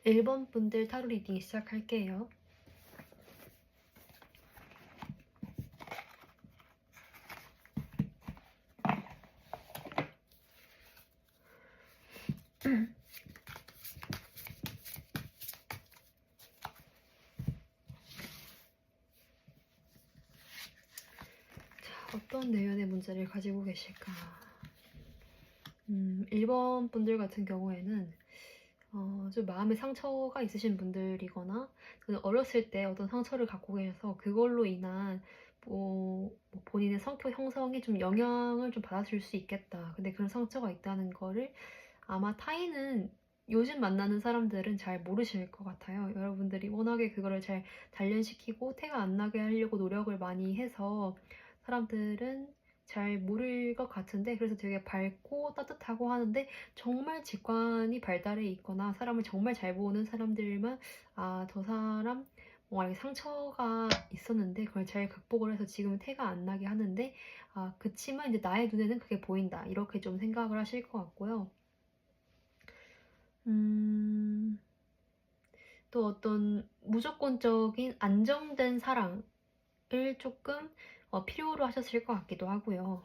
1번 분들 타로 리딩 시작할게요. 자, 어떤 내면의 문제를 가지고 계실까? 1번 분들 같은 경우에는 좀 마음의 상처가 있으신 분들이거나 어렸을 때 어떤 상처를 갖고 계셔서 그걸로 인한 뭐 본인의 성격 형성에 좀 영향을 좀 받았을 수 있겠다. 근데 그런 상처가 있다는 거를 아마 타인은 요즘 만나는 사람들은 잘 모르실 것 같아요. 여러분들이 워낙에 그거를 잘 단련시키고 태가 안 나게 하려고 노력을 많이 해서 사람들은 잘 모를 것 같은데, 그래서 되게 밝고 따뜻하고 하는데 정말 직관이 발달해 있거나 사람을 정말 잘 보는 사람들만 저 사람 뭔가 상처가 있었는데 그걸 잘 극복을 해서 지금은 태가 안 나게 하는데 그치만 이제 나의 눈에는 그게 보인다, 이렇게 좀 생각을 하실 것 같고요. 또 어떤 무조건적인 안정된 사랑을 조금 필요로 하셨을 것 같기도 하고요.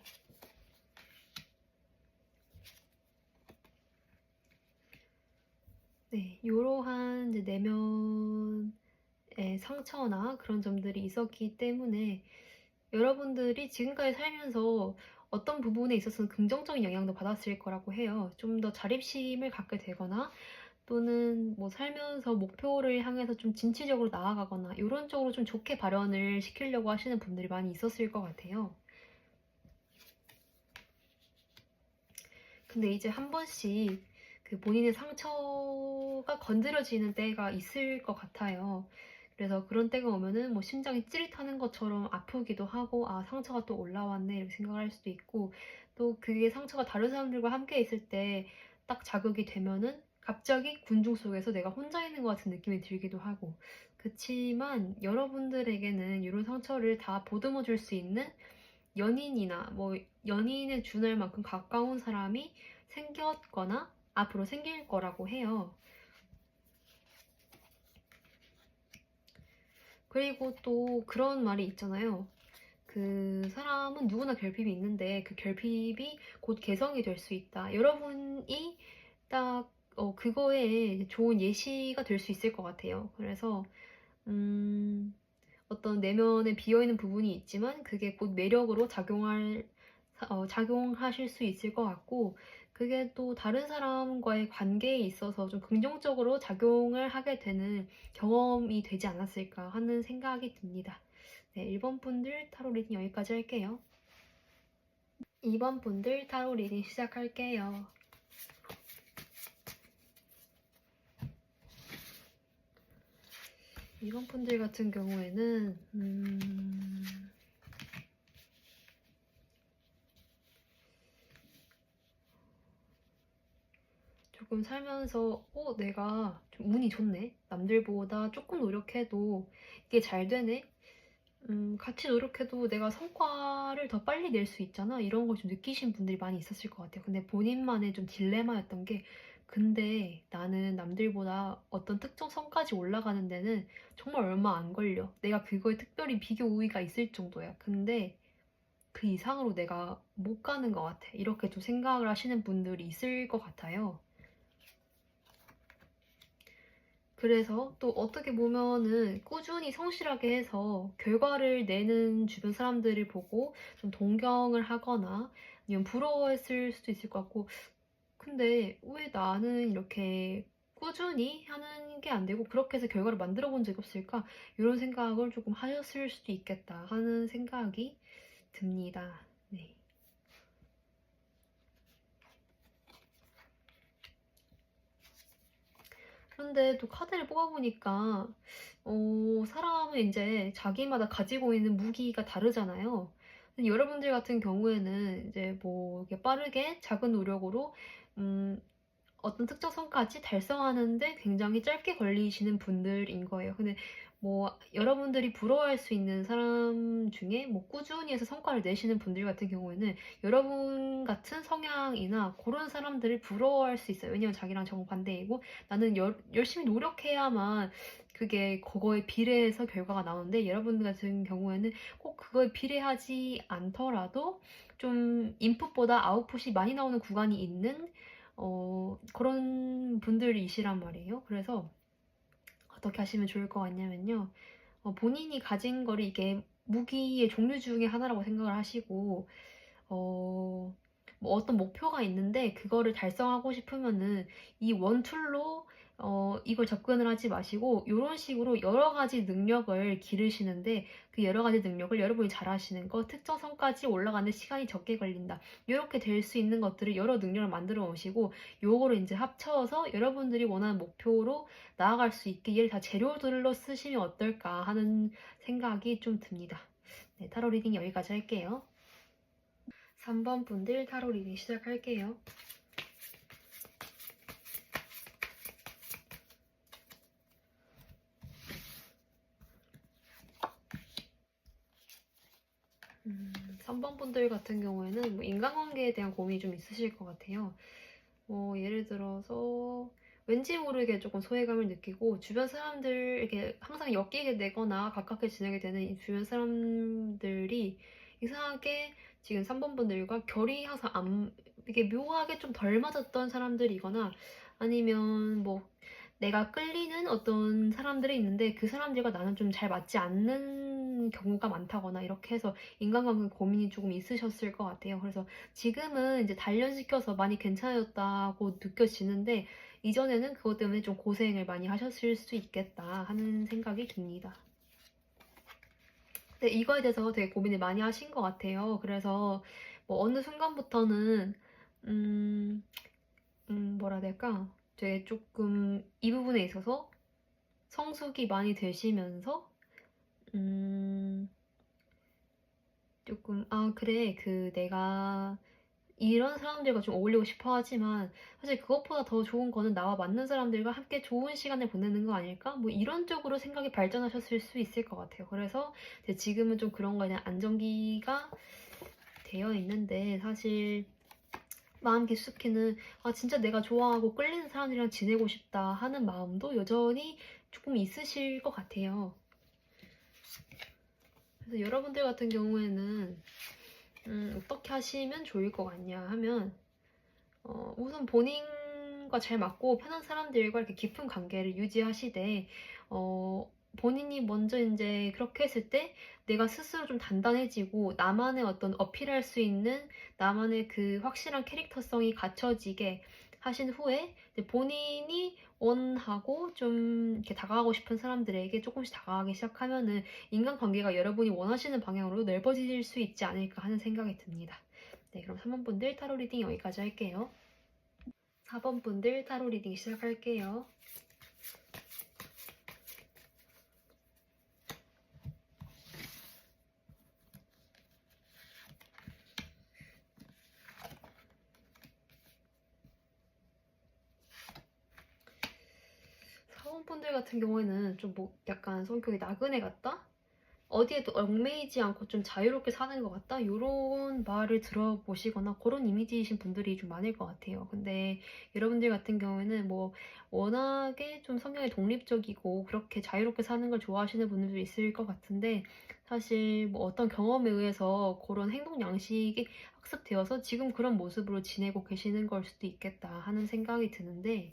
네, 이러한 이제 내면의 상처나 그런 점들이 있었기 때문에 여러분들이 지금까지 살면서 어떤 부분에 있어서는 긍정적인 영향도 받았을 거라고 해요. 좀 더 자립심을 갖게 되거나 또는 뭐 살면서 목표를 향해서 좀 진취적으로 나아가거나 이런 쪽으로 좀 좋게 발현을 시키려고 하시는 분들이 많이 있었을 것 같아요. 근데 이제 한 번씩 그 본인의 상처가 건드려지는 때가 있을 것 같아요. 그래서 그런 때가 오면은 뭐 심장이 찌릿하는 것처럼 아프기도 하고 상처가 또 올라왔네 이렇게 생각을 할 수도 있고, 또 그게 상처가 다른 사람들과 함께 있을 때 딱 자극이 되면은 갑자기 군중 속에서 내가 혼자 있는 것 같은 느낌이 들기도 하고, 그치만 여러분들에게는 이런 상처를 다 보듬어 줄 수 있는 연인이나 뭐 연인에 준할 만큼 가까운 사람이 생겼거나 앞으로 생길 거라고 해요. 그리고 또 그런 말이 있잖아요. 그 사람은 누구나 결핍이 있는데 그 결핍이 곧 개성이 될 수 있다. 여러분이 딱 그거에 좋은 예시가 될 수 있을 것 같아요. 그래서 어떤 내면에 비어있는 부분이 있지만 그게 곧 매력으로 작용하실 수 있을 것 같고, 그게 또 다른 사람과의 관계에 있어서 좀 긍정적으로 작용을 하게 되는 경험이 되지 않았을까 하는 생각이 듭니다. 네, 1번 분들 타로 리딩 여기까지 할게요. 2번 분들 타로 리딩 시작할게요. 2번 분들 같은 경우에는 조금 살면서 내가 좀 운이 좋네, 남들보다 조금 노력해도 이게 잘 되네, 같이 노력해도 내가 성과를 더 빨리 낼 수 있잖아, 이런 걸 좀 느끼신 분들이 많이 있었을 것 같아요. 근데 본인만의 좀 딜레마였던 게, 근데 나는 남들보다 어떤 특정 선까지 올라가는 데는 정말 얼마 안 걸려, 내가 그거에 특별히 비교 우위가 있을 정도야, 근데 그 이상으로 내가 못 가는 것 같아, 이렇게 좀 생각을 하시는 분들이 있을 것 같아요. 그래서 또 어떻게 보면은 꾸준히 성실하게 해서 결과를 내는 주변 사람들을 보고 좀 동경을 하거나 아니면 부러워했을 수도 있을 것 같고, 근데 왜 나는 이렇게 꾸준히 하는 게 안 되고 그렇게 해서 결과를 만들어 본 적이 없을까, 이런 생각을 조금 하셨을 수도 있겠다 하는 생각이 듭니다. 네. 그런데 또 카드를 뽑아보니까 사람은 이제 자기마다 가지고 있는 무기가 다르잖아요. 근데 여러분들 같은 경우에는 이제 뭐 이렇게 빠르게 작은 노력으로 어떤 특정 성까지 달성하는데 굉장히 짧게 걸리시는 분들인 거예요. 근데 뭐 여러분들이 부러워할 수 있는 사람 중에 뭐 꾸준히 해서 성과를 내시는 분들 같은 경우에는 여러분 같은 성향이나 그런 사람들을 부러워할 수 있어요. 왜냐면 자기랑 정반대이고 나는 열심히 노력해야만 그게 그거에 비례해서 결과가 나오는데 여러분 같은 경우에는 꼭 그거에 비례하지 않더라도 좀 인풋보다 아웃풋이 많이 나오는 구간이 있는 그런 분들이시란 말이에요. 그래서 어떻게 하시면 좋을 것 같냐면요. 본인이 가진 거를 이게 무기의 종류 중에 하나라고 생각을 하시고, 어, 뭐 어떤 목표가 있는데 그거를 달성하고 싶으면은 이 원툴로 이걸 접근을 하지 마시고 이런 식으로 여러 가지 능력을 기르시는데 그 여러 가지 능력을 여러분이 잘하시는 거 특정선까지 올라가는 시간이 적게 걸린다. 이렇게 될 수 있는 것들을 여러 능력을 만들어 오시고 요거를 이제 합쳐서 여러분들이 원하는 목표로 나아갈 수 있게 얘를 다 재료들로 쓰시면 어떨까 하는 생각이 좀 듭니다. 네, 타로 리딩 여기까지 할게요. 3번 분들 타로 리딩 시작할게요. 음, 3번 분들 같은 경우에는 뭐 인간관계에 대한 고민이 좀 있으실 것 같아요. 예를 들어서 왠지 모르게 조금 소외감을 느끼고 주변 사람들에게 항상 엮이게 되거나 가깝게 지내게 되는 이 주변 사람들이 이상하게 지금 3번 분들과 결이 항상 이게 묘하게 좀 덜 맞았던 사람들이거나 아니면 뭐 내가 끌리는 어떤 사람들이 있는데 그 사람들과 나는 좀 잘 맞지 않는 경우가 많다거나 이렇게 해서 인간관계 고민이 조금 있으셨을 것 같아요. 그래서 지금은 이제 단련시켜서 많이 괜찮아졌다고 느껴지는데 이전에는 그것 때문에 좀 고생을 많이 하셨을 수 있겠다 하는 생각이 듭니다. 근데 이거에 대해서 되게 고민을 많이 하신 것 같아요. 그래서 뭐 어느 순간부터는 뭐라 해야 될까? 되게 조금 이 부분에 있어서 성숙이 많이 되시면서 조금 그래 내가 이런 사람들과 좀 어울리고 싶어 하지만 사실 그것보다 더 좋은 거는 나와 맞는 사람들과 함께 좋은 시간을 보내는 거 아닐까? 뭐 이런 쪽으로 생각이 발전하셨을 수 있을 것 같아요. 그래서 지금은 좀 그런 거에 대한 안정기가 되어 있는데 사실 마음 깊숙이는 진짜 내가 좋아하고 끌리는 사람들이랑 지내고 싶다 하는 마음도 여전히 조금 있으실 것 같아요. 그래서 여러분들 같은 경우에는 어떻게 하시면 좋을 것 같냐 하면 우선 본인과 잘 맞고 편한 사람들과 이렇게 깊은 관계를 유지하시되 본인이 먼저 이제 그렇게 했을 때 내가 스스로 좀 단단해지고 나만의 어떤 어필할 수 있는 나만의 그 확실한 캐릭터성이 갖춰지게 하신 후에 본인이 원하고 좀 이렇게 다가가고 싶은 사람들에게 조금씩 다가가기 시작하면은 인간관계가 여러분이 원하시는 방향으로 넓어질 수 있지 않을까 하는 생각이 듭니다. 네, 그럼 3번 분들 타로 리딩 여기까지 할게요. 4번 분들 타로 리딩 시작할게요. 사원분들 같은 경우에는 좀 뭐 약간 성격이 나그네 같다? 어디에도 얽매이지 않고 좀 자유롭게 사는 것 같다? 이런 말을 들어보시거나 그런 이미지이신 분들이 좀 많을 것 같아요. 근데 여러분들 같은 경우에는 뭐 워낙에 좀 성향이 독립적이고 그렇게 자유롭게 사는 걸 좋아하시는 분들도 있을 것 같은데 사실 뭐 어떤 경험에 의해서 그런 행동 양식이 학습되어서 지금 그런 모습으로 지내고 계시는 걸 수도 있겠다 하는 생각이 드는데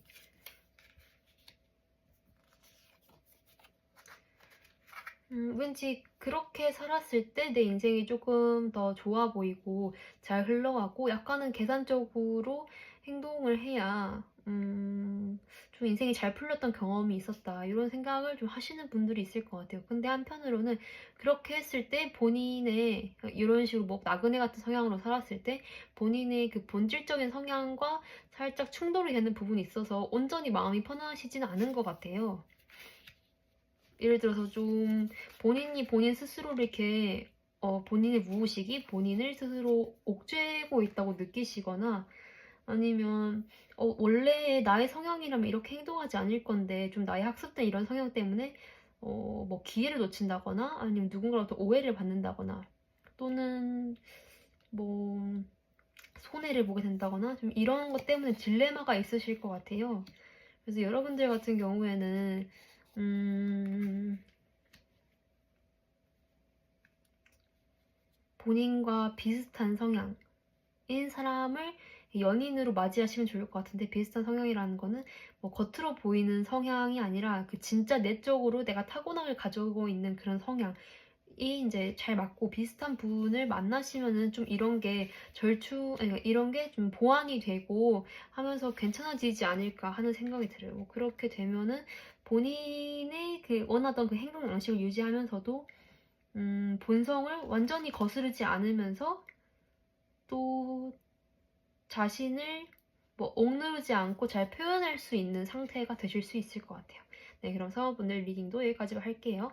왠지 그렇게 살았을 때 내 인생이 조금 더 좋아 보이고 잘 흘러가고 약간은 계산적으로 행동을 해야 좀 인생이 잘 풀렸던 경험이 있었다 이런 생각을 좀 하시는 분들이 있을 것 같아요. 근데 한편으로는 그렇게 했을 때 본인의 이런 식으로 뭐 나그네 같은 성향으로 살았을 때 본인의 그 본질적인 성향과 살짝 충돌이 되는 부분이 있어서 온전히 마음이 편하시지는 않은 것 같아요. 예를 들어서 좀 본인이 본인 스스로를 이렇게 본인의 무의식이 본인을 스스로 옥죄고 있다고 느끼시거나 아니면 원래 나의 성향이라면 이렇게 행동하지 않을 건데 좀 나의 학습된 이런 성향 때문에 뭐 기회를 놓친다거나 아니면 누군가로부터 오해를 받는다거나 또는 뭐 손해를 보게 된다거나 좀 이런 것 때문에 딜레마가 있으실 것 같아요. 그래서 여러분들 같은 경우에는 본인과 비슷한 성향인 사람을 연인으로 맞이하시면 좋을 것 같은데, 비슷한 성향이라는 거는 뭐 겉으로 보이는 성향이 아니라 그 진짜 내적으로 내가 타고남을 가지고 있는 그런 성향이 이제 잘 맞고 비슷한 분을 만나시면은 좀 이런 게 이런 게 좀 보완이 되고 하면서 괜찮아지지 않을까 하는 생각이 들어요. 뭐 그렇게 되면은 본인의 그 원하던 그 행동 양식을 유지하면서도 본성을 완전히 거스르지 않으면서 또 자신을 뭐 억누르지 않고 잘 표현할 수 있는 상태가 되실 수 있을 것 같아요. 네, 그럼 사모분들 리딩도 여기까지 할게요.